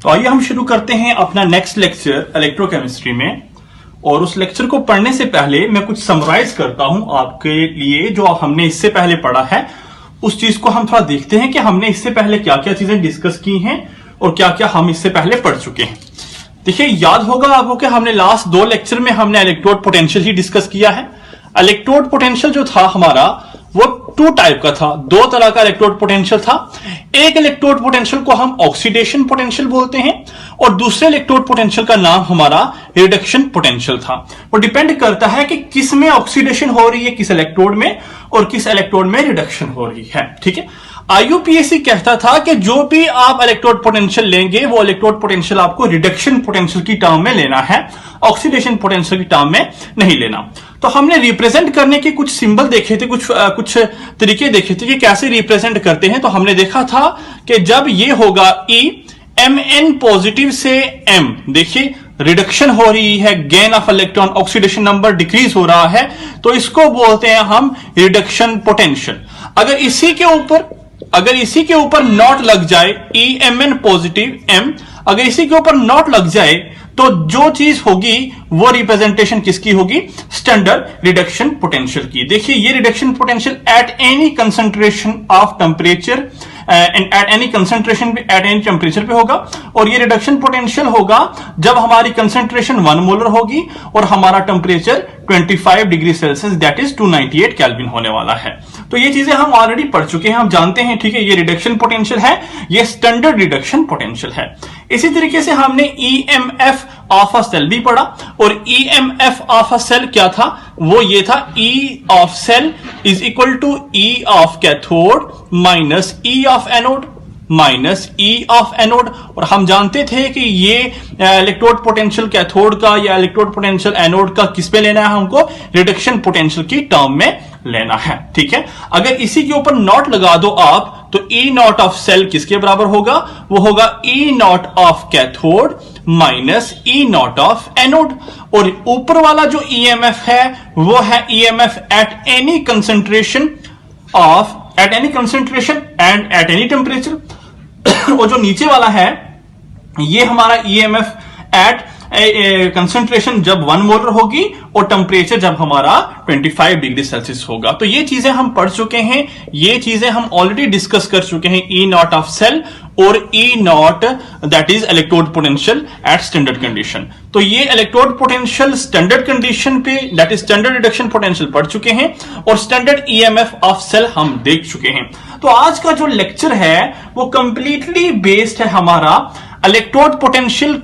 तो आइए हम शुरू करते हैं अपना नेक्स्ट लेक्चर इलेक्ट्रोकेमिस्ट्री में। और उस लेक्चर को पढ़ने से पहले मैं कुछ समराइज करता हूं आपके लिए जो हमने इससे पहले पढ़ा है। उस चीज को हम थोड़ा देखते हैं कि हमने इससे पहले क्या क्या चीजें डिस्कस की हैं और क्या क्या हम इससे पहले पढ़ चुके हैं। देखिए, याद होगा आपको कि हमने लास्ट 2 लेक्चर में हमने इलेक्ट्रोड पोटेंशियल ही डिस्कस किया है। इलेक्ट्रोड पोटेंशियल जो था हमारा वो 2 टाइप का था, 2 तरह का इलेक्ट्रोड पोटेंशियल था। एक इलेक्ट्रोड पोटेंशियल को हम ऑक्सीडेशन पोटेंशियल बोलते हैं और दूसरे इलेक्ट्रोड पोटेंशियल का नाम हमारा रिडक्शन पोटेंशियल था। वो डिपेंड करता है कि किस में ऑक्सीडेशन हो रही है, किस इलेक्ट्रोड में, और किस इलेक्ट्रोड में रिडक्शन हो रही है। ठीक है, आईयूपीएसी कहता था कि जो भी आप इलेक्ट्रोड पोटेंशियल लेंगे वो इलेक्ट्रोड पोटेंशियल आपको रिडक्शन पोटेंशियल की टर्म में लेना है, ऑक्सीडेशन पोटेंशियल की टर्म में नहीं लेना। तो हमने रिप्रेजेंट करने के कुछ सिंबल देखे थे, कुछ तरीके देखे थे कि कैसे रिप्रेजेंट करते हैं। तो हमने देखा था कि जब ये होगा E Mn पॉजिटिव से M, देखिए रिडक्शन हो रही है, gain of electron, oxidation number decrease हो रहा है, तो इसको बोलते हैं हम रिडक्शन पोटेंशियल। अगर इसी के ऊपर नॉट लग जाए, EMn पॉजिटिव M, अगर इसी के ऊपर नॉट लग जाए तो जो चीज होगी वो रिप्रेजेंटेशन किसकी होगी? स्टैंडर्ड रिडक्शन पोटेंशियल की। देखिए, ये reduction potential at any concentration of temperature and at any concentration at any temperature पे होगा। और ये रिडक्शन पोटेंशियल होगा जब हमारी कंसंट्रेशन 1 मोलर होगी और हमारा temperature 25 degree Celsius that is 298 kelvin होने वाला है। तो ये चीजें हम ऑलरेडी पढ़ चुके हैं, हम जानते हैं। ठीक है, ये रिडक्शन पोटेंशियल है, ये स्टैंडर्ड रिडक्शन पोटेंशियल है। इसी तरीके से हमने ईएमएफ ऑफ अ सेल भी पढ़ा और ईएमएफ ऑफ अ सेल क्या था? वो ये था E of cell is equal to E of cathode minus E of anode minus E of anode. और हम जानते थे कि ये इलेक्ट्रोड पोटेंशियल कैथोड का या इलेक्ट्रोड पोटेंशियल एनोड का किस पे लेना है? हमको रिडक्शन पोटेंशियल की टर्म में लेना है। ठीक है, अगर इसी के ऊपर नॉट लगा दो आप तो E नॉट ऑफ सेल किसके बराबर होगा? वो होगा E naught of cathode minus E naught of anode. और ऊपर वाला जो EMF है वो है EMF at any concentration and at any temperature. और जो नीचे वाला है ये हमारा EMF एट कंसंट्रेशन जब 1 मोलर होगी और टेम्परेचर जब हमारा 25 डिग्री सेल्सियस होगा। तो ये चीजें हम पढ़ चुके हैं, ये चीजें हम ऑलरेडी डिस्कस कर चुके हैं। E नॉट ऑफ सेल और E not that is electrode potential at standard condition. तो ये इलेक्ट्रोड पोटेंशियल स्टैंडर्ड कंडीशन पे that is standard reduction potential पढ़ चुके हैं और स्टैंडर्ड EMF ऑफ सेल हम देख चुके हैं। तो आज का जो लेक्चर है वो कंप्लीटली बेस्ड है हमारा इलेक्ट्रोड पोटेंशियल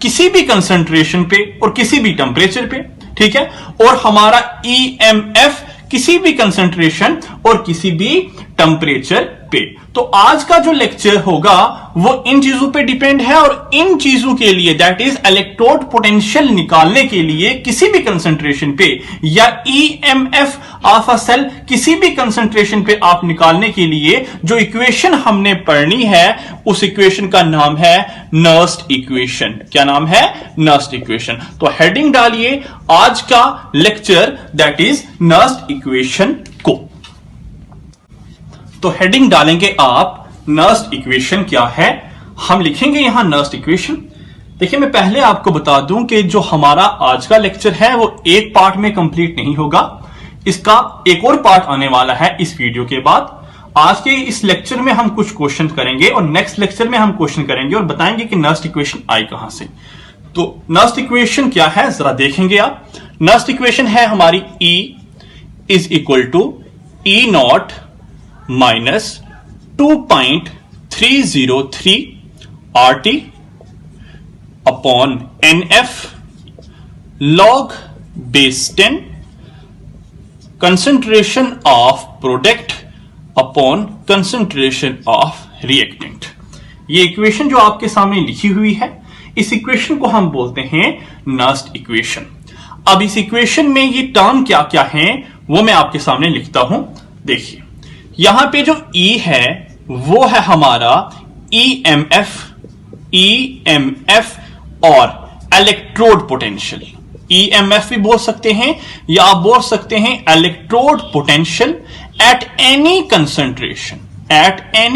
किसी भी कंसंट्रेशन पे और किसी भी टेम्परेचर पे। ठीक है, और हमारा EMF किसी भी कंसंट्रेशन और किसी भी टेम्परेचर पे। तो आज का जो लेक्चर होगा वो इन चीजों पे डिपेंड है और इन चीजों के लिए दैट इज इलेक्ट्रोड पोटेंशियल निकालने के लिए किसी भी कंसंट्रेशन पे या EMF ऑफ अ सेल किसी भी कंसंट्रेशन पे आप निकालने के लिए जो इक्वेशन हमने पढ़नी है उस इक्वेशन का नाम है नर्स्ट इक्वेशन। क्या नाम है? Nernst equation. तो हेडिंग डालिए आज का lecture that is Nernst equation को। तो हेडिंग डालेंगे आप नर्स्ट इक्वेशन क्या है, हम लिखेंगे यहां नर्स्ट इक्वेशन। देखिए, मैं पहले आपको बता दूं कि जो हमारा आज का लेक्चर है वो एक पार्ट में कंप्लीट नहीं होगा, इसका एक और पार्ट आने वाला है इस वीडियो के बाद। आज के इस लेक्चर में हम कुछ क्वेश्चन करेंगे और नेक्स्ट लेक्चर में हम क्वेश्चन करेंगे और बताएंगे कि नर्स्ट इक्वेशन आई कहां से। तो नर्स्ट इक्वेशन क्या है जरा देखेंगे आप। नर्स्ट इक्वेशन है हमारी E is equal to E naught minus 2.303 RT upon NF log base 10 concentration of product upon concentration of reactant. ये इक्वेशन जो आपके सामने लिखी हुई है इस इक्वेशन को हम बोलते हैं नर्स्ट इक्वेशन। अब इस इक्वेशन में ये टर्म क्या क्या है वो मैं आपके सामने लिखता हूं। देखिए, यहां पे जो E है वो है हमारा EMF और इलेक्ट्रोड पोटेंशियल। EMF भी बोल सकते हैं या आप बोल सकते हैं electrode potential at any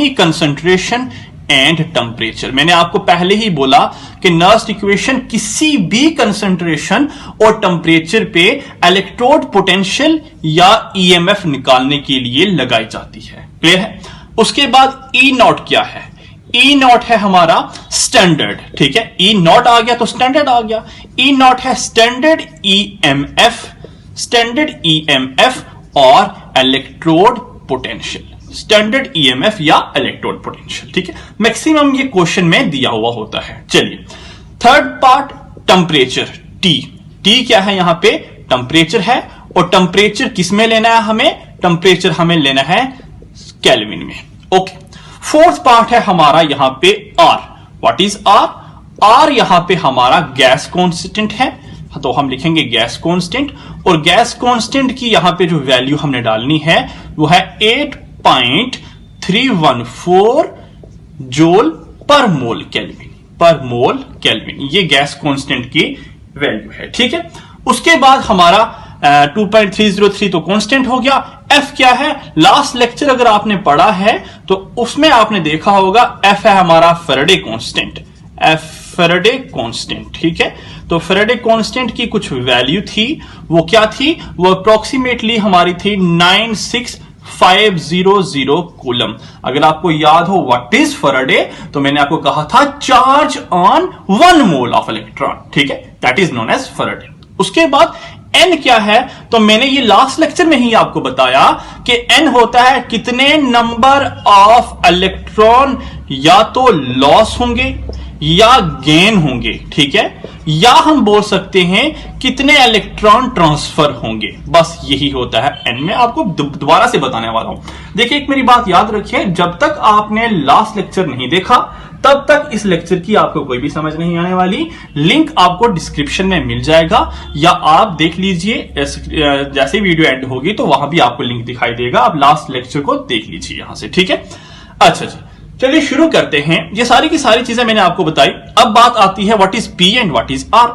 concentration and temperature. मैंने आपको पहले ही बोला कि नर्स्ट इक्वेशन किसी भी कंसंट्रेशन और टेम्परेचर पे इलेक्ट्रोड पोटेंशियल या ईएमएफ निकालने के लिए लगाई जाती है। क्लियर है? उसके बाद ई नॉट क्या है? ई नॉट है हमारा स्टैंडर्ड, ठीक है। ई नॉट आ गया तो स्टैंडर्ड आ गया। ई नॉट है स्टैंडर्ड ईएमएफ, स्टैंडर्ड ईएमएफ और इलेक्ट्रोड पोटेंशियल, स्टैंडर्ड ईएमएफ या इलेक्ट्रोड पोटेंशियल, ठीक है। मैक्सिमम ये क्वेश्चन में दिया हुआ होता है। चलिए third part temperature, T. T क्या है? यहां पे टेम्परेचर है, और टेम्परेचर किस में लेना है हमें? टेम्परेचर हमें लेना है केल्विन में। ओके। फोर्थ पार्ट है हमारा यहां पे R. What is R? R यहां पे हमारा गैस कांस्टेंट है, तो हम लिखेंगे गैस कांस्टेंट, और गैस कांस्टेंट की यहां पे जो वैल्यू हमने डालनी है वो है 8.314 जूल पर मोल केल्विन, पर मोल केल्विन। ये गैस कांस्टेंट की वैल्यू है, ठीक है। उसके बाद हमारा 2.303 तो कांस्टेंट हो गया। एफ क्या है? लास्ट लेक्चर अगर आपने पढ़ा है तो उसमें आपने देखा होगा एफ है हमारा Faraday constant, F Faraday constant, ठीक है। तो फैराडे कांस्टेंट की कुछ वैल्यू थी, वो क्या थी? वो अप्रोक्सीमेटली हमारी थी 96500 कूलम। अगर आपको याद हो व्हाट इज फैराडे, तो मैंने आपको कहा था charge on 1 mole of electron, ठीक है, that is known as Faraday. उसके बाद एन क्या है? तो मैंने ये लास्ट लेक्चर में ही आपको बताया कि एन होता है कितने नंबर ऑफ इलेक्ट्रॉन या तो लॉस होंगे या गेन होंगे, ठीक है, या हम बोल सकते हैं कितने इलेक्ट्रॉन ट्रांसफर होंगे। बस यही होता है एन। में आपको दोबारा से बताने वाला हूं। देखिए एक मेरी बात याद रखिए, जब तक आपने लास्ट लेक्चर नहीं देखा तब तक इस लेक्चर की आपको कोई भी समझ नहीं आने वाली। लिंक आपको डिस्क्रिप्शन में मिल जाएगा, या आप देख लीजिए जैसे वीडियो एंड होगी तो वहां भी आपको लिंक दिखाई देगा। आप लास्ट लेक्चर को देख लीजिए यहां से, ठीक है। अच्छा जी, चलिए शुरू करते हैं। ये सारी की सारी चीजें मैंने आपको बताई। अब बात आती है what is P and what is R.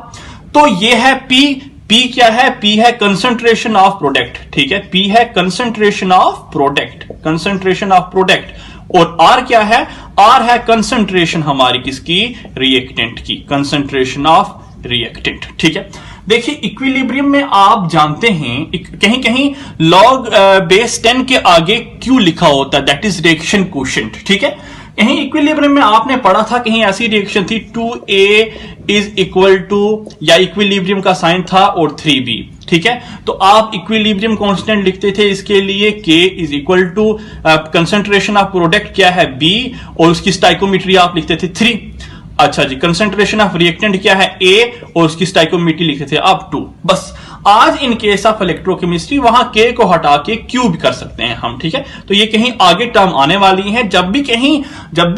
तो ये है पी। पी क्या है? पी है कंसंट्रेशन ऑफ प्रोडक्ट, ठीक है। पी है concentration of product, concentration of product. और आर क्या है? आर है कंसंट्रेशन हमारी किसकी? रिएक्टेंट की, कंसंट्रेशन ऑफ रिएक्टेंट, ठीक है। देखिए इक्विलिब्रियम में आप जानते हैं कहीं कहीं लॉग बेस 10 के आगे क्यू लिखा होता है, दैट इज रिएक्शन कोशेंट, ठीक है। कहीं इक्विलिब्रियम में आपने पढ़ा था, कहीं ऐसी रिएक्शन थी 2A इज इक्वल टू, या इक्विलिब्रियम का साइन था और 3B, ठीक है। तो आप इक्विलिब्रियम कांस्टेंट लिखते थे इसके लिए K is equal to concentration of product क्या है? B, और उसकी स्टाइकोमेट्री आप लिखते थे 3। अच्छा जी, कंसंट्रेशन ऑफ रिएक्टेंट क्या है? A, और उसकी स्टाइकोमेट्री लिखते थे आप 2। बस आज इन केस ऑफ इलेक्ट्रोकेमिस्ट्री वहां K को हटा के Q भी कर सकते हैं हम, ठीक है। तो ये कहीं आगे टर्म आने वाली है। जब भी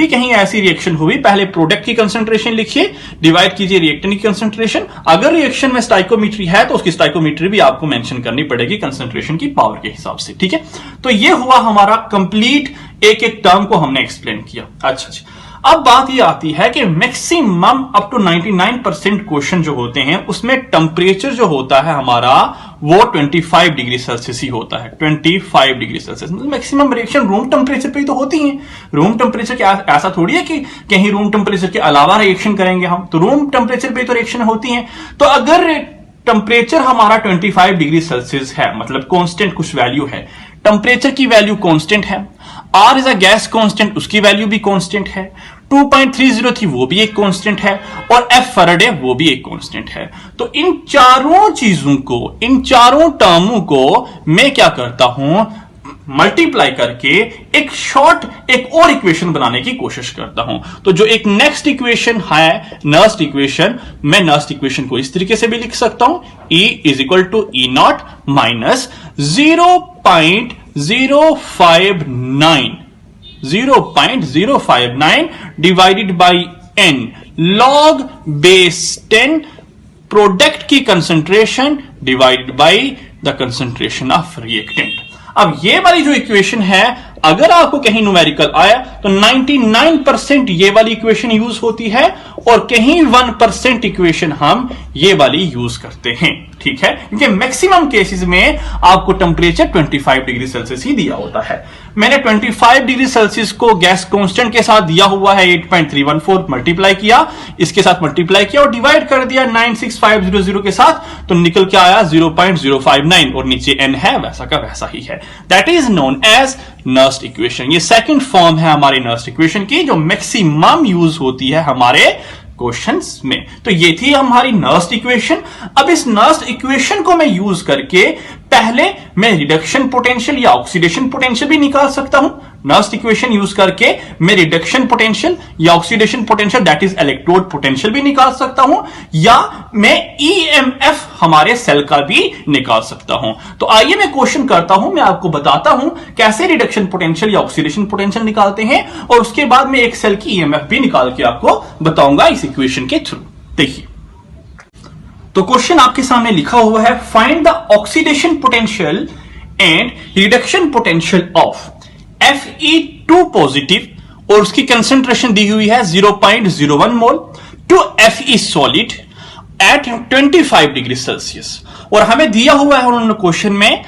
कहीं ऐसी रिएक्शन हुई, पहले प्रोडक्ट की कंसंट्रेशन लिखिए, डिवाइड कीजिए रिएक्टेंट की कंसंट्रेशन। अगर रिएक्शन में स्टाइकोमेट्री है तो उसकी स्टाइकोमेट्री भी आपको मेंशन करनी पड़ेगी कंसंट्रेशन की पावर के हिसाब से, ठीक है। तो ये हुआ हमारा कंप्लीट, एक एक टर्म को हमने एक्सप्लेन किया। अच्छा जी, अब बात ये आती है कि मैक्सिमम अप टू 99% क्वेश्चन जो होते हैं उसमें टेम्परेचर जो होता है हमारा वो 25 डिग्री सेल्सियस ही होता है। 25 डिग्री सेल्सियस मतलब मैक्सिमम रिएक्शन रूम टेम्परेचर पे ही तो होती है। रूम टेम्परेचर क्या ऐसा थोड़ी है कि कहीं रूम टेम्परेचर के अलावा रिएक्शन करेंगे हम, तो रूम टेम्परेचर पे तो रिएक्शन होती है। तो अगर टेम्परेचर हमारा 25 डिग्री सेल्सियस है, मतलब कांस्टेंट कुछ वैल्यू है, टेम्परेचर की वैल्यू कांस्टेंट है, R is a gas constant, उसकी वैल्यू भी कांस्टेंट है, 2.30 थी वो भी एक कांस्टेंट है, और एफ फैराडे वो भी एक कांस्टेंट है। तो इन चारों चीजों को, इन चारों टर्मों को मैं क्या करता हूं? मल्टीप्लाई करके एक और इक्वेशन बनाने की कोशिश करता हूं। तो जो एक नेक्स्ट इक्वेशन है नर्स्ट इक्वेशन, मैं नर्स्ट इक्वेशन को इस तरीके से भी लिख सकता हूं, E is equal to E naught minus 0.059 divided by n log base 10 product की concentration divided by the concentration of reactant. अब ये वाली जो इक्वेशन है, अगर आपको कहीं न्यूमेरिकल आया तो 99% ये वाली इक्वेशन यूज होती है, और कहीं 1% इक्वेशन हम ये वाली यूज करते हैं। ठीक है, क्योंकि मैक्सिमम केसेस में आपको टेम्परेचर 25 डिग्री सेल्सियस ही दिया होता है। मैंने 25 डिग्री सेल्सियस को गैस कांस्टेंट के साथ दिया हुआ है 8.314 मल्टीप्लाई किया, इसके साथ मल्टीप्लाई किया और डिवाइड कर दिया 96500 के साथ, तो निकल के आया 0.059 और नीचे n है वैसा का वैसा ही है। That is known as Nernst equation. ये सेकंड फॉर्म है हमारी नर्स्ट इक्वेशन की जो मैक्सिमम यूज होती है हमारे क्वेश्चंस में। तो ये थी हमारी नर्स्ट इक्वेशन। अब इस नर्स्ट इक्वेशन को मैं यूज करके पहले मैं रिडक्शन पोटेंशियल या ऑक्सीडेशन पोटेंशियल भी निकाल सकता हूं। नर्स्ट इक्वेशन यूज करके मैं रिडक्शन पोटेंशियल या oxidation potential that is electrode potential भी निकाल सकता हूं, या मैं ईएमएफ हमारे सेल का भी निकाल सकता हूं। तो आइए मैं क्वेश्चन करता हूं, मैं आपको बताता हूं कैसे रिडक्शन पोटेंशियल या ऑक्सीडेशन पोटेंशियल निकालते हैं, और उसके बाद मैं एक सेल की ईएमएफ भी निकाल के आपको बताऊंगा इस इक्वेशन के थ्रू। देखिए, तो क्वेश्चन आपके सामने लिखा हुआ है, find the oxidation potential and reduction potential of Fe2 positive और उसकी कंसेंट्रेशन दी हुई है 0.01 mole to Fe solid at 25 degree Celsius, और हमें दिया हुआ है उन्होंने क्वेश्चन में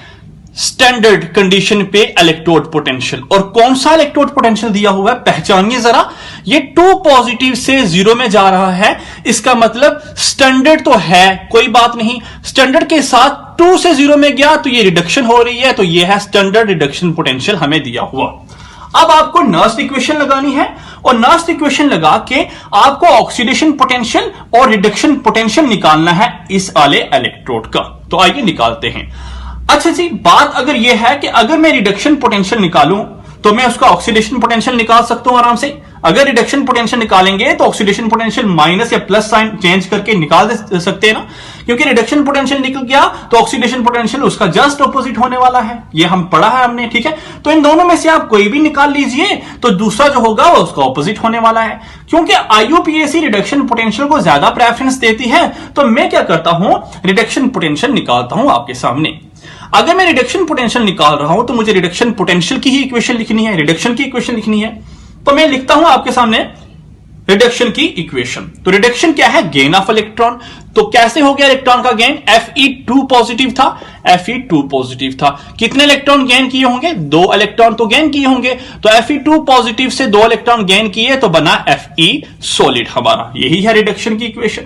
स्टैंडर्ड कंडीशन पे इलेक्ट्रोड पोटेंशियल। और कौन सा इलेक्ट्रोड पोटेंशियल दिया हुआ है पहचानिए जरा। ये 2 पॉजिटिव से 0 में जा रहा है, इसका मतलब स्टैंडर्ड तो है, कोई बात नहीं, स्टैंडर्ड के साथ 2 से 0 में गया तो ये रिडक्शन हो रही है, तो ये है स्टैंडर्ड रिडक्शन पोटेंशियल हमें दिया हुआ। अब आपको नर्स्ट इक्वेशन लगानी है, और नर्स्ट इक्वेशन लगा के आपको ऑक्सीडेशन पोटेंशियल और रिडक्शन पोटेंशियल निकालना है इस वाले इलेक्ट्रोड का। तो आइए निकालते हैं। अच्छा जी, बात अगर यह है कि अगर मैं रिडक्शन पोटेंशियल निकालूं तो मैं उसका ऑक्सीडेशन पोटेंशियल निकाल सकता हूं आराम से। अगर रिडक्शन पोटेंशियल निकालेंगे तो ऑक्सीडेशन पोटेंशियल माइनस या प्लस साइन चेंज करके निकाल दे सकते हैं ना, क्योंकि रिडक्शन पोटेंशियल निकल गया तो ऑक्सीडेशन पोटेंशियल उसका जस्ट ऑपोजिट होने वाला है, ये हम पढ़ा है हमने, ठीक है। तो इन दोनों में से आप कोई भी निकाल लीजिए तो दूसरा जो होगा वो उसका ऑपोजिट होने वाला है। क्योंकि आईयूपीएसी रिडक्शन पोटेंशियल को ज्यादा प्रेफरेंस देती है, तो मैं क्या करता हूं, रिडक्शन पोटेंशियल निकालता हूं आपके सामने। अगर मैं रिडक्शन पोटेंशियल निकाल रहा हूं तो मुझे रिडक्शन पोटेंशियल की ही इक्वेशन लिखनी है, रिडक्शन की इक्वेशन लिखनी है। तो मैं लिखता हूं आपके सामने रिडक्शन की इक्वेशन। तो रिडक्शन क्या है, गेन ऑफ इलेक्ट्रॉन। तो कैसे हो गया इलेक्ट्रॉन का गेन, Fe2 पॉजिटिव था, Fe2 पॉजिटिव था, कितने इलेक्ट्रॉन गेन किए होंगे, 2 इलेक्ट्रॉन तो गेन किए होंगे। तो Fe2 पॉजिटिव से 2 इलेक्ट्रॉन गेन किए तो बना Fe सॉलिड हमारा, यही है रिडक्शन की इक्वेशन।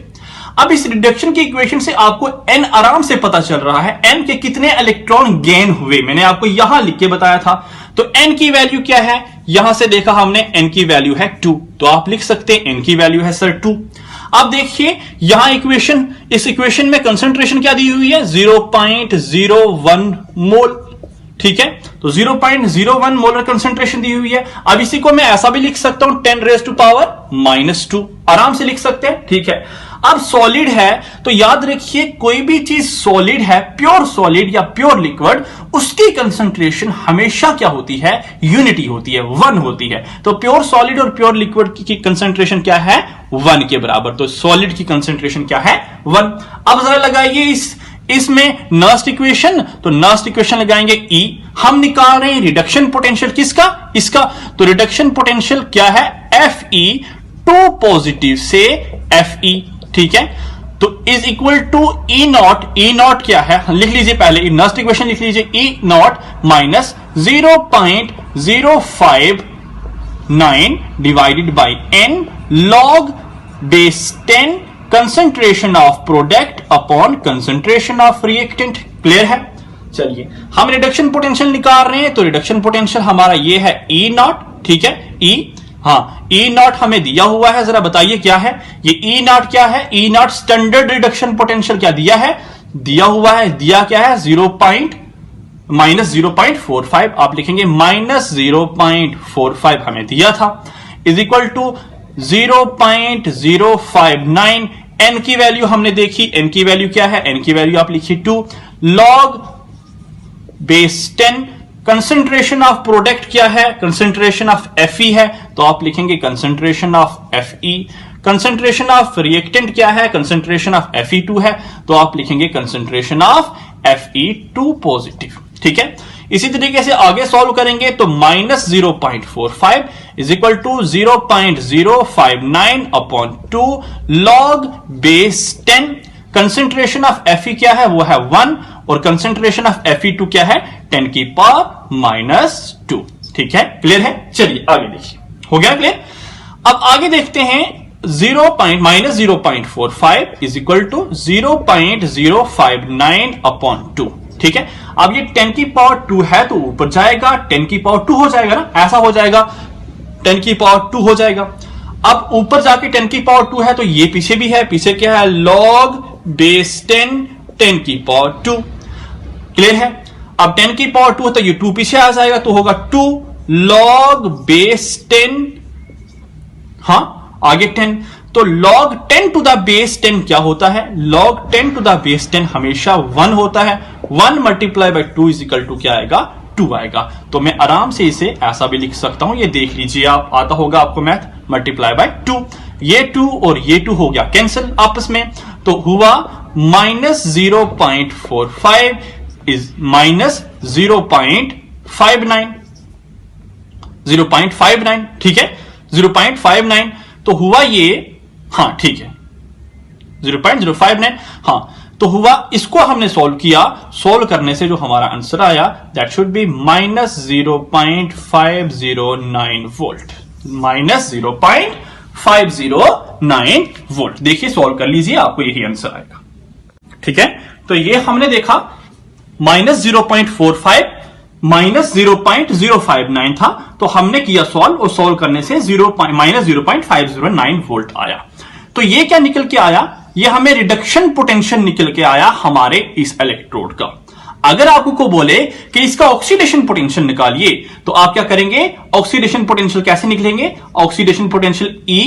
अब इस रिडक्शन की इक्वेशन से आपको n आराम से पता चल रहा है, n के कितने इलेक्ट्रॉन गेन हुए, मैंने आपको यहां लिख के बताया था। तो n की वैल्यू क्या है, यहां से देखा हमने n की वैल्यू है 2, तो आप लिख सकते हैं n की वैल्यू है सर 2। अब देखिए यहां इक्वेशन, इस इक्वेशन में कंसंट्रेशन क्या दी हुई है, 0.01 मोल, ठीक है। तो 0.01 मोलर कंसंट्रेशन दी हुई है। अब इसी को मैं ऐसा भी लिख सकता हूं 10⁻⁻², आराम से लिख सकते हैं, ठीक है। अब सॉलिड है तो याद रखिए कोई भी चीज सॉलिड है, प्योर सॉलिड या प्योर लिक्विड, उसकी कंसंट्रेशन हमेशा क्या होती है, यूनिटी होती है, 1 होती है। तो प्योर सॉलिड और प्योर लिक्विड की कंसंट्रेशन क्या है, 1 के बराबर। तो सॉलिड की कंसंट्रेशन क्या है, 1। अब जरा लगाइए इसमें नर्स्ट इक्वेशन, तो नर्स्ट इक्वेशन लगाएंगे E। हम निकाल रहे हैं रिडक्शन पोटेंशियल किसका, इसका। तो रिडक्शन पोटेंशियल क्या है, Fe2 पॉजिटिव से Fe, ठीक है। तो is equal to E naught, E naught क्या है, लिख लीजिए पहले नर्स्ट इक्वेशन लिख लीजिए, E naught minus 0.059 divided by n log base 10 concentration of product upon concentration of reactant. Clear है। चलिए हम रिडक्शन पोटेंशियल निकाल रहे हैं, तो रिडक्शन पोटेंशियल हमारा ये है E नॉट, ठीक है। E, हाँ E नॉट हमें दिया हुआ है, जरा बताइए क्या है ये E नॉट, क्या है E not, standard reduction potential क्या दिया है, दिया हुआ है, दिया क्या है, -0.45, आप लिखेंगे -0.45 हमें दिया था, इज इक्वल टू 0.059। n की वैल्यू हमने देखी, n की वैल्यू क्या है, n की वैल्यू आप लिखिए 2 log base 10। Concentration of product क्या है, कंसंट्रेशन ऑफ Fe है, तो आप लिखेंगे concentration of Fe। Concentration of reactant क्या है, कंसंट्रेशन ऑफ Fe2 है, तो आप लिखेंगे कंसंट्रेशन ऑफ Fe2 पॉजिटिव, ठीक है। इसी तरीके से आगे सॉल्व करेंगे तो -0.45 is equal to 0.059 upon 2 log base 10। Concentration of Fe क्या है, वो है 1, और कंसेंट्रेशन ऑफ Fe2 क्या है, 10 की पावर -2। ठीक है, क्लियर है। चलिए आगे देखिए, हो गया क्लियर। अब आगे देखते हैं -0.45 इज इक्वल टू 0.059 अपॉन 2। ठीक है, अब ये 10 की पावर 2 है तो ऊपर जाएगा, 10 की पावर 2 हो जाएगा ना, ऐसा हो जाएगा, 10 की पावर 2 हो जाएगा। अब ऊपर जाके 10 की पावर 2 है तो ये पीछे भी है, पीछे क्या है, log बेस 10 10 की पावर 2। क्लियर है। अब 10 की पावर 2 तो ये 2 पीछे आ जाएगा तो होगा 2 log बेस 10, हाँ आगे 10, तो log 10 टू द बेस 10 क्या होता है, log 10 टू द बेस 10 हमेशा 1 होता है। 1 multiply by 2 is equal to क्या आएगा, 2 आएगा। तो मैं आराम से इसे ऐसा भी लिख सकता हूं, ये देख लीजिए आप, आता होगा आपको मैथ, मल्टीप्लाई बाय 2, ये 2 और ये 2 हो गया कैंसिल आपस में, तो हुआ -0.45 इज -0.59, ठीक है, 0.59 तो हुआ ये, हाँ ठीक है 0.059, हाँ तो हुआ, इसको हमने सॉल्व किया, सॉल्व करने से जो हमारा आंसर आया that should be -0.509 volt, -0.509 volt. देखिए सॉल्व कर लीजिए, आपको यही आंसर आएगा। ठीक है, तो ये हमने देखा -0.45 -0.059 था, तो हमने किया सॉल्व, और सॉल्व करने से -0.509 वोल्ट आया। तो ये क्या निकल के आया, ये हमें रिडक्शन पोटेंशियल निकल के आया हमारे इस इलेक्ट्रोड का। अगर आपको बोले कि इसका ऑक्सीडेशन पोटेंशियल निकालिए, तो आप क्या करेंगे, ऑक्सीडेशन पोटेंशियल कैसे निकलेंगे, ऑक्सीडेशन पोटेंशियल E,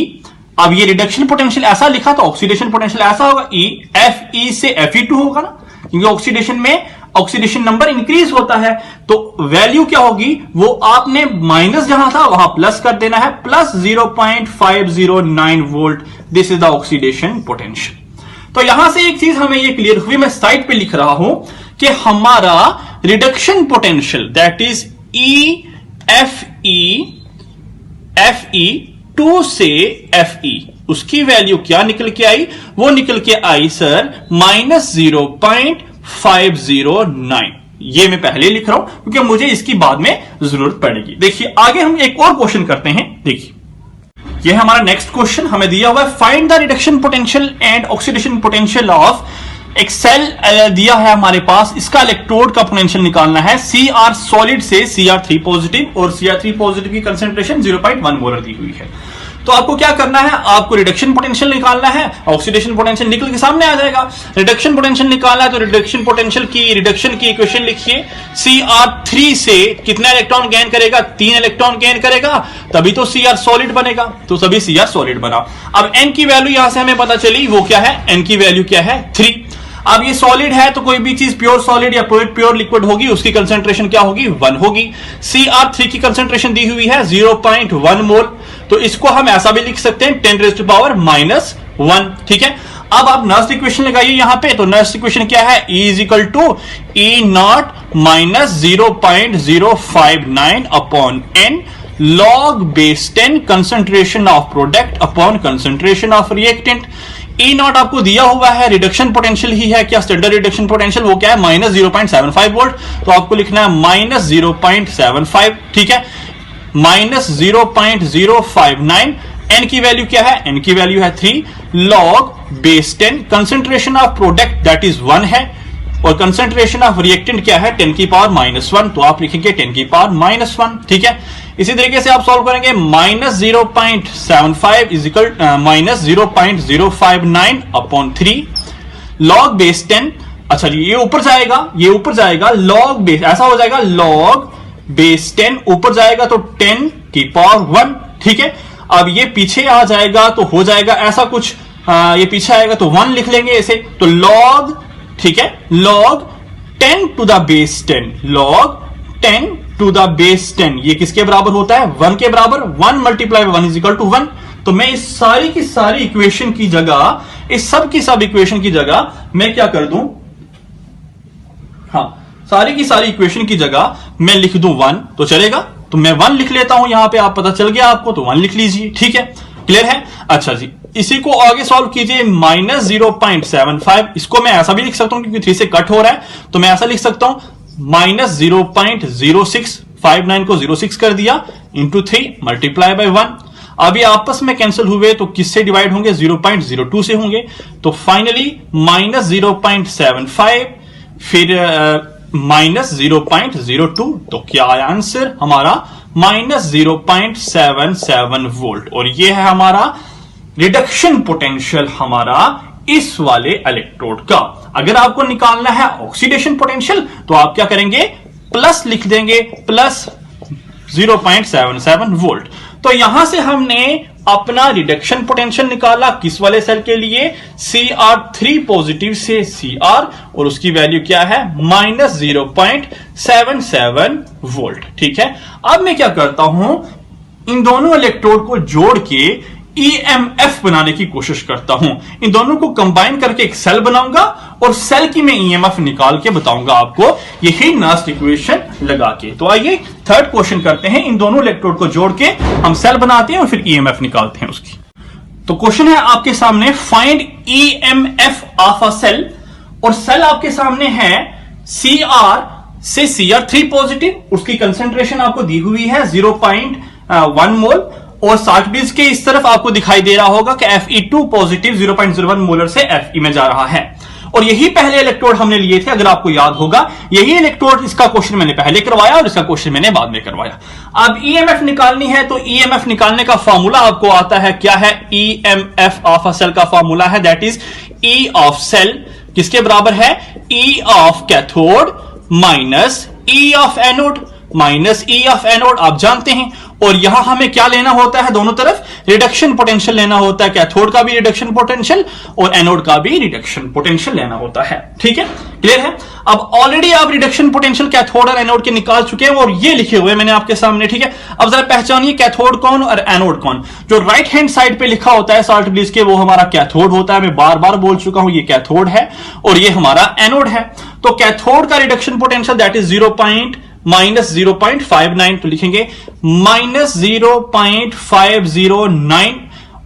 अब ये रिडक्शन पोटेंशियल ऐसा लिखा तो ऑक्सीडेशन पोटेंशियल ऐसा होगा, E Fe से Fe2 होगा ना, क्योंकि ऑक्सीडेशन में ऑक्सीडेशन नंबर इंक्रीज होता है, तो वैल्यू क्या होगी, वो आपने माइनस जहां था वहां प्लस कर देना है, plus 0.509 volt, this is the oxidation potential. तो यहां से एक चीज हमें ये क्लियर हुई, मैं साइड पे लिख रहा हूं कि हमारा reduction potential that is Fe2 से Fe, उसकी वैल्यू क्या निकल के आई, वो निकल के आई सर -0.509। ये मैं पहले लिख रहा हूं क्योंकि मुझे इसकी बाद में जरूरत पड़ेगी। देखिए आगे हम एक और क्वेश्चन करते हैं। देखिए ये हमारा नेक्स्ट क्वेश्चन हमें दिया हुआ है, find the reduction potential and oxidation potential of एक सेल दिया है हमारे पास, इसका इलेक्ट्रोड का पोटेंशियल निकालना है Cr सॉलिड से Cr3 पॉजिटिव, और Cr3 पॉजिटिव की कंसेंट्रेशन 0.1 मोलर दी हुई है। तो आपको क्या करना है, आपको रिडक्शन पोटेंशियल निकालना है, ऑक्सीडेशन पोटेंशियल निकल के सामने आ जाएगा। रिडक्शन पोटेंशियल निकालना है तो रिडक्शन पोटेंशियल की रिडक्शन की इक्वेशन लिखिए, Cr3 से कितना इलेक्ट्रॉन गेन करेगा, 3 इलेक्ट्रॉन गेन करेगा, तभी तो Cr सॉलिड बनेगा, तो सभी Cr सॉलिड बना। अब n की वैल्यू यहां से हमें पता चली, वो क्या है, n की वैल्यू क्या है, 3। अब ये सॉलिड है तो कोई भी चीज प्योर सॉलिड या प्योर लिक्विड होगी, उसकी कंसेंट्रेशन क्या होगी, 1 होगी। Cr3 की कंसेंट्रेशन दी हुई है 0.1 मोल, तो इसको हम ऐसा भी लिख सकते हैं 10⁻⁻1। ठीक है, अब आप नर्स इक्वेशन लगाइए यहां पे, तो नर्स इक्वेशन क्या है, E = E0 - 0.059 upon n log base 10 concentration of product upon concentration of reactant. E0 आपको दिया हुआ है, रिडक्शन पोटेंशियल ही है, क्या स्टैंडर्ड रिडक्शन पोटेंशियल, वो क्या है -0.75 वोल्ट, तो आपको लिखना है -0.75। ठीक है, -0.059। n की वैल्यू क्या है, n की वैल्यू है 3 log base 10, concentration of product that is 1 है, और कंसेंट्रेशन ऑफ रिएक्टेंट क्या है, 10 की पावर -1, तो आप लिखेंगे 10 की पावर -1। ठीक है, इसी तरीके से आप सॉल्व करेंगे, -0.75 is equal -0.059 upon 3 log base 10। अच्छा जी, ये ऊपर जाएगा, log बेस ऐसा हो जाएगा, log बेस 10 ऊपर जाएगा तो 10 की पावर 1। ठीक है, अब ये पीछे आ जाएगा तो हो जाएगा ऐसा कुछ, ये पीछे आएगा तो 1 लिख लेंगे ऐसे, तो log, ठीक है, log 10 to the base 10, log 10 to the base 10, ये किसके बराबर होता है, 1 के बराबर। 1 मल्टीप्लाई 1 इज इक्वल टू 1। तो मैं इस सारी की सारी इक्वेशन की जगह, इस सब की सब इक्वेशन की जगह मैं क्या कर दूं, हाँ सारी की सारी इक्वेशन की जगह मैं लिख दूं 1, तो चलेगा, तो मैं 1 लिख लेता हूं यहां पे, आप पता चल गया आपको, तो 1 लिख लीजिए। ठीक है, क्लियर है। अच्छा जी, इसी को आगे सॉल्व कीजिए, -0.75, इसको मैं ऐसा भी लिख सकता हूं क्योंकि 3 से कट हो रहा है, तो मैं ऐसा लिख सकता हूं -0.0659 को 06 कर दिया इंटू 3 मल्टीप्लाई बाय 1। अभी आपस में कैंसिल हुए तो किससे डिवाइड होंगे? 0.02 से होंगे। तो फाइनली -0.75 फिर -0.02, तो क्या आया आंसर हमारा? -0.77 वोल्ट। और ये है हमारा रिडक्शन पोटेंशियल हमारा इस वाले इलेक्ट्रोड का। अगर आपको निकालना है ऑक्सीडेशन पोटेंशियल तो आप क्या करेंगे? प्लस लिख देंगे, प्लस 0.77 वोल्ट। तो यहां से हमने अपना रिडक्शन पोटेंशियल निकाला किस वाले सेल के लिए? Cr3 पॉजिटिव से Cr, और उसकी वैल्यू क्या है? -0.77 वोल्ट। ठीक है, अब मैं क्या करता हूं, इन दोनों इलेक्ट्रोड को जोड़ के EMF बनाने की कोशिश करता हूं। इन दोनों को कंबाइन करके एक सेल बनाऊंगा और सेल की मैं EMF निकाल के बताऊंगा आपको, यही नास्ट इक्वेशन लगा के। तो आइए थर्ड क्वेश्चन करते हैं। इन दोनों इलेक्ट्रोड को जोड़ के हम सेल बनाते हैं और फिर EMF निकालते हैं उसकी। तो क्वेश्चन है आपके सामने, find EMF of a cell, और सेल आपके सामने है Cr से Cr3 पॉजिटिव, उसकी कंसेंट्रेशन आपको दी हुई है 0.1 मोल, और 60 बीज के इस तरफ आपको दिखाई दे रहा होगा कि Fe2 पॉजिटिव 0.01 मोलर से Fe में जा रहा है। और यही पहले इलेक्ट्रोड हमने लिए थे, अगर आपको याद होगा। यही इलेक्ट्रोड, इसका क्वेश्चन मैंने पहले करवाया और इसका क्वेश्चन मैंने बाद में करवाया। अब EMF निकालनी है, तो EMF निकालने का फॉर्मूला आपको आता है, क्या है? EMF ऑफ अ सेल का फॉर्मूला है that is E of cell किसके बराबर है? E of cathode minus E of anode, minus E of anode आप जानते हैं। और यहां हमें क्या लेना होता है? दोनों तरफ रिडक्शन पोटेंशियल लेना होता है, कैथोड का भी रिडक्शन पोटेंशियल और एनोड का भी रिडक्शन पोटेंशियल लेना होता है। ठीक है, क्लियर है? अब ऑलरेडी आप रिडक्शन पोटेंशियल कैथोड और एनोड के निकाल चुके हैं और ये लिखे हुए मैंने आपके सामने। ठीक है, अब जरा पहचानिए कैथोड कौन और एनोड कौन। जो राइट हैंड साइड पे लिखा होता है साल्ट ब्लीच के, वो हमारा कैथोड होता है। मैं बार बार बोल चुका हूं, ये कैथोड है और ये हमारा एनोड है। तो कैथोड का रिडक्शन पोटेंशियल दैट इज -0.509, तो लिखेंगे -0.509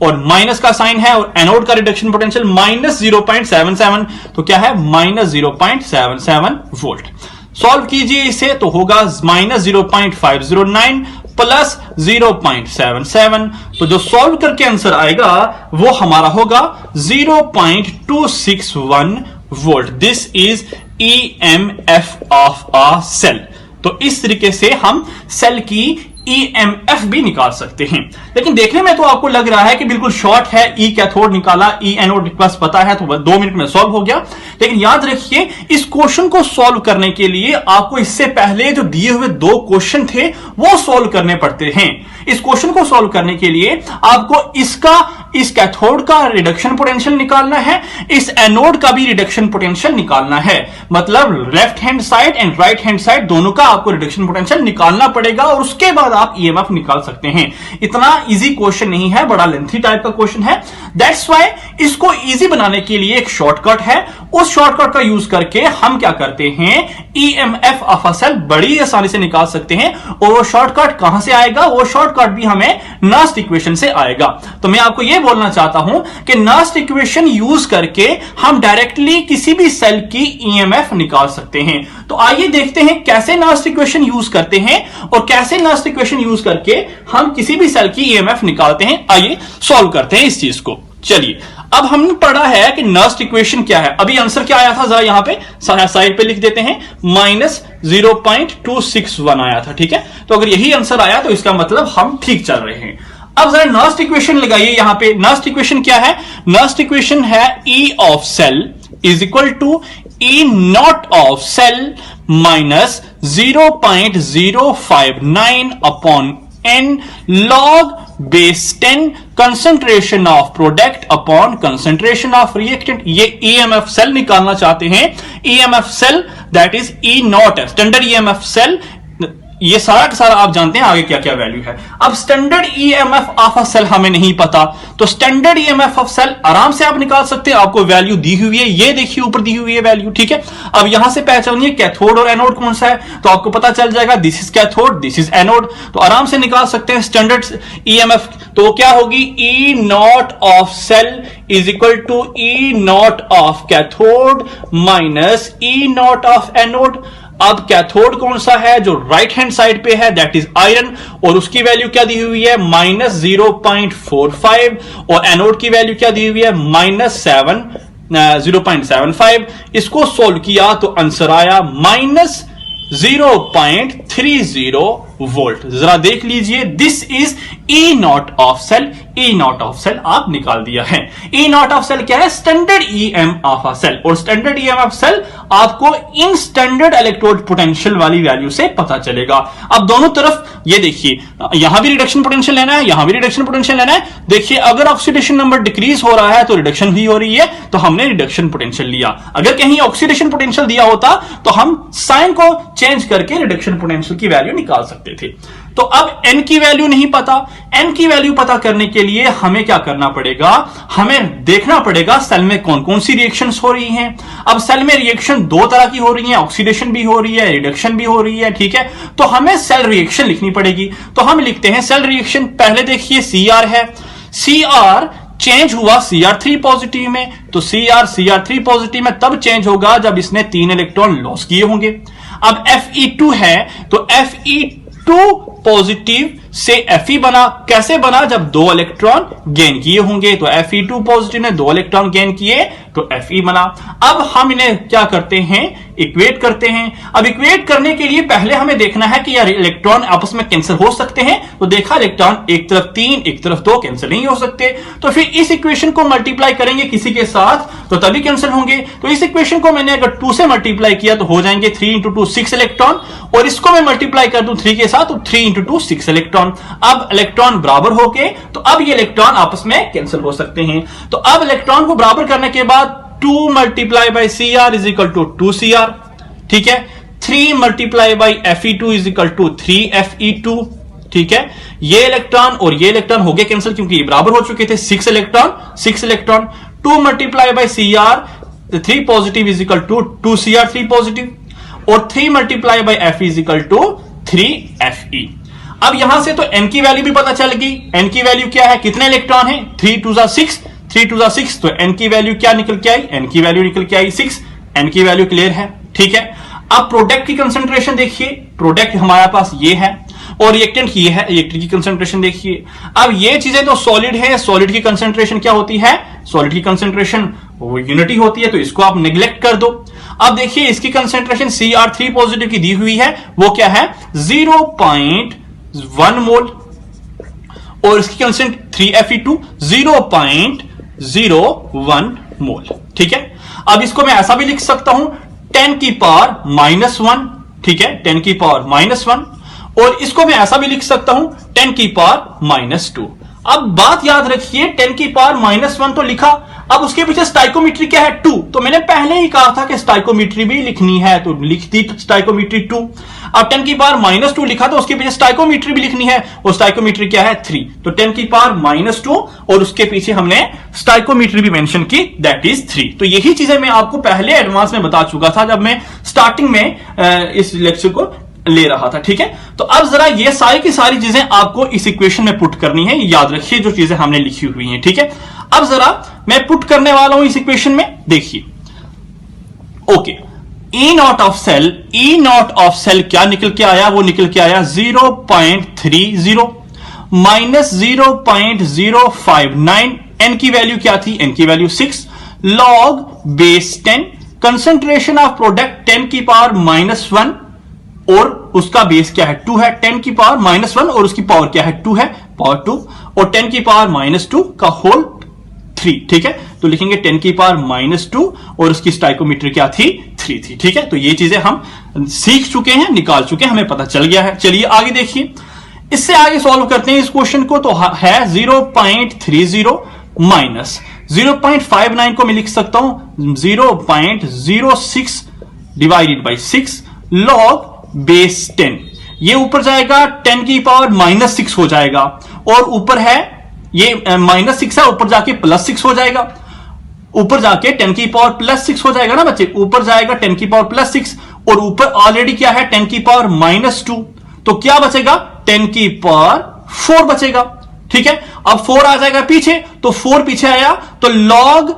और माइनस का साइन है, और एनोड का रिडक्शन पोटेंशियल -0.77, तो क्या है? -0.77 वोल्ट। सॉल्व कीजिए इसे, तो होगा -0.509 प्लस 0.77, तो जो सॉल्व करके आंसर आएगा वो हमारा होगा 0.261 volt. This is EMF of a cell. तो इस तरीके से हम सेल की EMF भी निकाल सकते हैं। लेकिन देखने में तो आपको लग रहा है कि बिल्कुल शॉर्ट है, E कैथोड निकाला, E एनोड बस पता है, तो 2 मिनट में सॉल्व हो गया। लेकिन याद रखिए, इस क्वेश्चन को सॉल्व करने के लिए आपको इससे पहले जो दिए हुए 2 क्वेश्चन थे वो सॉल्व करने पड़ते हैं। इस क्वेश्चन को सॉल्व करने के लिए आपको इस कैथोड का रिडक्शन पोटेंशियल निकालना है, इस एनोड का भी रिडक्शन पोटेंशियल निकालना है। मतलब left hand side and right hand side दोनों का आपको रिडक्शन पोटेंशियल निकालना पड़ेगा और उसके बाद आप EMF निकाल सकते हैं। इतना इजी क्वेश्चन नहीं है, बड़ा लेंथी टाइप का क्वेश्चन है। दैट्स व्हाई इसको इजी बनाने के लिए एक शॉर्टकट है, उस शॉर्टकट का यूज करके हम क्या करते हैं, EMF ऑफ अ सेल बड़ी आसानी से निकाल सकते हैं। और वो शॉर्टकट कहां से आएगा? वो शॉर्टकट भी हमें नास्ट इक्वेशन से आएगा। तो मैं आपको यह बोलना चाहता हूं कि नास्ट इक्वेशन यूज करके हम डायरेक्टली किसी भी सेल की EMF निकाल सकते हैं। तो आइए देखते हैं कैसे नास्ट इक्वेशन यूज करते हैं और कैसे नास्ट इक्वेशन यूज करके हम किसी भी सेल की EMF निकालते हैं। आइए सॉल्व करते हैं इस चीज को। चलिए, अब हमने पढ़ा है कि नास्ट इक्वेशन क्या है। अभी आंसर क्या आया था, जरा यहां पे साइड पे लिख देते हैं, -0.261 आया था। ठीक है, तो अगर यही आंसर आया तो इसका मतलब हम ठीक चल रहे हैं। अब जरा नास्ट इक्वेशन लगाइए यहां पे। नास्ट इक्वेशन क्या है? नास्ट इक्वेशन है E of cell is equal to E naught of cell minus 0.059 upon n log base 10 concentration of product upon concentration of reactant. ये EMF सेल निकालना चाहते हैं। EMF cell that is E naught है, standard EMF cell ये सारा का सारा आप जानते हैं आगे क्या क्या वैल्यू है। अब standard EMF of a cell हमें नहीं पता, तो स्टैंडर्ड ईएमएफ ऑफ सेल आराम से आप निकाल सकते हैं। आपको वैल्यू दी हुई है, ये देखिए ऊपर दी हुई है वैल्यू, ठीक है। अब यहां से पहचानिए कैथोड और एनोड कौन सा है, तो आपको पता चल जाएगा this is cathode, this is anode, तो आराम से निकाल सकते हैं स्टैंडर्ड ईएमएफ। तो क्या होगी, E naught of cell is equal to E naught of cathode minus E naught of anode. अब कैथोड कौन सा है, जो राइट हैंड साइड पे है, दैट इज आयरन, और उसकी वैल्यू क्या दी हुई है, -0.45, और एनोड की वैल्यू क्या दी हुई है, -0.75। इसको सोल्व किया तो आंसर आया -0.30 वोल्ट। जरा देख लीजिए, this is E naught of cell, E naught of cell आप निकाल दिया है। ई नॉट ऑफ सेल क्या है, standard EMF of a cell, और स्टैंडर्ड ईएम ऑफ सेल आपको इन स्टैंडर्ड इलेक्ट्रोड पोटेंशियल वाली वैल्यू से पता चलेगा। अब दोनों तरफ ये देखिए, यहां भी रिडक्शन पोटेंशियल लेना है, यहां भी रिडक्शन पोटेंशियल लेना है। देखिए अगर ऑक्सीडेशन नंबर डिक्रीज हो रहा है तो रिडक्शन भी हो रही है, तो हमने रिडक्शन पोटेंशियल लिया। अगर कहीं ऑक्सीडेशन पोटेंशियल दिया होता तो हम साइन को चेंज करके रिडक्शन पोटेंशियल की वैल्यू निकाल सकते थे। तो अब n की वैल्यू नहीं पता, n की वैल्यू पता करने के लिए हमें क्या करना पड़ेगा, हमें देखना पड़ेगा सेल में कौन कौन सी रिएक्शंस हो रही हैं। अब सेल में रिएक्शन दो तरह की हो रही हैं, ऑक्सीडेशन भी हो रही है, रिडक्शन भी हो रही है, ठीक है। तो हमें सेल रिएक्शन लिखनी पड़ेगी, तो हम लिखते हैं सेल रिएक्शन। पहले देखिए Cr है, Cr चेंज हुआ Cr3 पॉजिटिव में, तो Cr3 पॉजिटिव में तब चेंज होगा जब इसने 3 इलेक्ट्रॉन लॉस किए होंगे। अब Fe2 है, तो Fe2 पॉजिटिव से Fe बना, कैसे बना, जब 2 इलेक्ट्रॉन गेन किए होंगे, तो Fe2 पॉजिटिव ने 2 इलेक्ट्रॉन गेन किए तो Fe बना। अब हम इन्हें क्या करते हैं, इक्वेट करते हैं। अब इक्वेट करने के लिए पहले हमें देखना है कि यार इलेक्ट्रॉन आपस में कैंसिल हो सकते हैं, तो देखा इलेक्ट्रॉन एक तरफ 3 एक तरफ 2 कैंसिल नहीं हो सकते, तो फिर इस इक्वेशन को मल्टीप्लाई करेंगे किसी के साथ तो तभी कैंसिल होंगे। तो इस इक्वेशन को मैंने अगर 2 से मल्टीप्लाई किया तो हो जाएंगे 3 × 2 6 इलेक्ट्रॉन, और इसको मैं मल्टीप्लाई कर दूं 3 के साथ तो 3 × 2 6 इलेक्ट्रॉन। अब इलेक्ट्रॉन बराबर हो गए, तो अब ये इलेक्ट्रॉन आपस में कैंसिल हो सकते हैं। तो अब इलेक्ट्रॉन को बराबर करने के बाद 2 × Cr is equal to 2Cr, ठीक है। 3 × Fe2 is equal to 3Fe2, ठीक है। ये इलेक्ट्रॉन और ये इलेक्ट्रॉन हो गए कैंसिल क्योंकि ये बराबर हो चुके थे, 6 electron 6 electron. 2 × Cr 3 positive is equal to 2Cr3 positive, और 3 × Fe is equal to 3Fe। अब यहां से तो n की वैल्यू भी पता चल गई। n की वैल्यू क्या है, कितने इलेक्ट्रॉन है, 3 × 6, 3 × 6, तो n की वैल्यू क्या निकल के आई, n की वैल्यू निकल के आई 6। n की वैल्यू क्लियर है, ठीक है। अब प्रोडक्ट की कंसंट्रेशन देखिए, प्रोडक्ट हमारे पास ये है और रिएक्टेंट ये है, रिएक्टेंट की कंसंट्रेशन देखिए। अब ये चीजें तो सॉलिड है, सॉलिड की कंसंट्रेशन क्या होती है, सॉलिड की कंसंट्रेशन वो यूनिटी होती है, तो इसको आप निग्लेक्ट कर दो। अब देखिए इसकी कंसंट्रेशन Cr3 पॉजिटिव की दी हुई है, वो क्या है 0.1 मोल, और इसकी कंसंट 3Fe2 0.01 मोल, ठीक है। अब इसको मैं ऐसा भी लिख सकता हूं 10 की पावर -1, ठीक है, 10 की पावर -1, और इसको मैं ऐसा भी लिख सकता हूं 10 की पावर -2। अब बात याद रखिए, 10 की पावर -1 तो लिखा, अब उसके पीछे स्टाइकोमेट्री क्या है 2, तो मैंने पहले ही कहा था कि स्टाइकोमेट्री भी लिखनी है, तो लिख दी स्टाइकोमेट्री 2। अब 10 की पावर -2 लिखा, तो उसके पीछे स्टाइकोमेट्री भी लिखनी है, और स्टाइकोमेट्री क्या है 3, तो 10 की पावर -2 और उसके पीछे हमने स्टाइकोमेट्री भी मेंशन की, दैट इज 3। तो यही चीजें मैं आपको पहले एडवांस में बता चुका था जब मैं स्टार्टिंग में इस लेक्चर को ले रहा था, ठीक है। तो अब जरा ये सारी की सारी चीजें आपको इस इक्वेशन में पुट करनी है, याद रखिए जो चीजें हमने लिखी हुई हैं, ठीक है। अब जरा मैं पुट करने वाला हूं इस इक्वेशन में, देखिए। Okay, E naught of cell, E naught of cell क्या निकल के आया, वो निकल के आया 0.30 माइनस 0.059। n की वैल्यू क्या थी, n की value 6 log base 10। Concentration of product 10 की पावर -1 और उसका बेस क्या है 2 है, 10 की पावर -1 और उसकी पावर क्या है 2 है, पावर 2, और 10 की पावर -2 का होल 3, ठीक है। तो लिखेंगे 10 की पावर -2 और उसकी स्टाइकोमेट्री क्या थी 3 थी, ठीक है। तो ये चीजें हम सीख चुके हैं, निकाल चुके हैं, हमें पता चल गया है। चलिए आगे देखिए, इससे आगे सॉल्व करते हैं इस क्वेश्चन को। तो है 0.30 माइनस 0.59 को मैं लिख सकता हूं 0.06 डिवाइडेड बाई 6 log बेस 10। ये ऊपर जाएगा 10 की पावर -6 हो जाएगा, और ऊपर है ये -6 है, ऊपर जाके +6 हो जाएगा, ऊपर जाके 10 की पावर +6 हो जाएगा ना बच्चे, ऊपर जाएगा 10 की पावर +6, और ऊपर ऑलरेडी क्या है 10 की पावर -2, तो क्या बचेगा 10 की पावर 4 बचेगा। ठीक है, अब 4 आ जाएगा पीछे, तो 4 पीछे आया तो log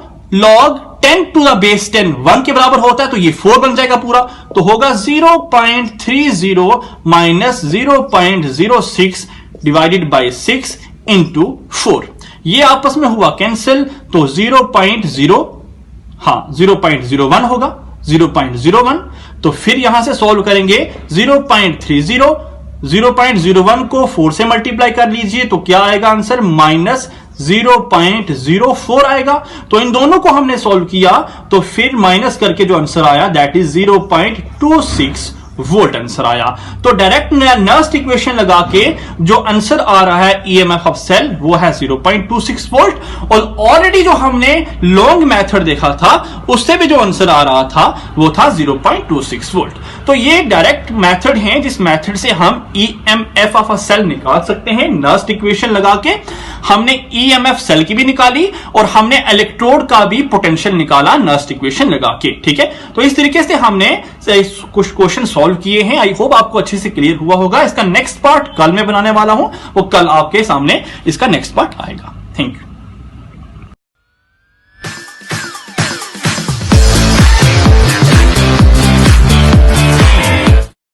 10 टू द बेस 10 1 के बराबर होता है, तो ये 4 बन जाएगा पूरा, तो होगा 0.30 माइनस 0.06 डिवाइडेड बाई 6 इंटू 4। ये आपस में हुआ कैंसिल, तो 0.01 होगा, 0.01। तो फिर यहां से सॉल्व करेंगे 0.01 को 4 से मल्टीप्लाई कर लीजिए, तो क्या आएगा आंसर -0.04 आएगा। तो इन दोनों को हमने सॉल्व किया, तो फिर माइनस करके जो आंसर आया दैट इज 0.26 वोल्ट आंसर आया। तो डायरेक्ट नर्स्ट इक्वेशन लगा के जो आंसर आ रहा है ईएमएफ ऑफ सेल वो है 0.26 वोल्ट, और ऑलरेडी जो हमने लॉन्ग मेथड देखा था उससे भी जो आंसर आ रहा था वो था 0.26 वोल्ट। तो ये डायरेक्ट मेथड है जिस मेथड से हम ईएमएफ ऑफ अ सेल निकाल सकते हैं नर्स्ट इक्वेशन लगा के। हमने ईएमएफ सेल की भी निकाली और हमने इलेक्ट्रोड का भी पोटेंशियल निकाला नर्स्ट इक्वेशन लगा के। ठीक है, तो इस तरीके से हमने कुछ क्वेश्चन सॉल्व किए हैं। आई होप आपको अच्छे से क्लियर हुआ होगा। इसका नेक्स्ट पार्ट कल मैं बनाने वाला हूं, वो कल आपके सामने इसका नेक्स्ट पार्ट आएगा। Thank you.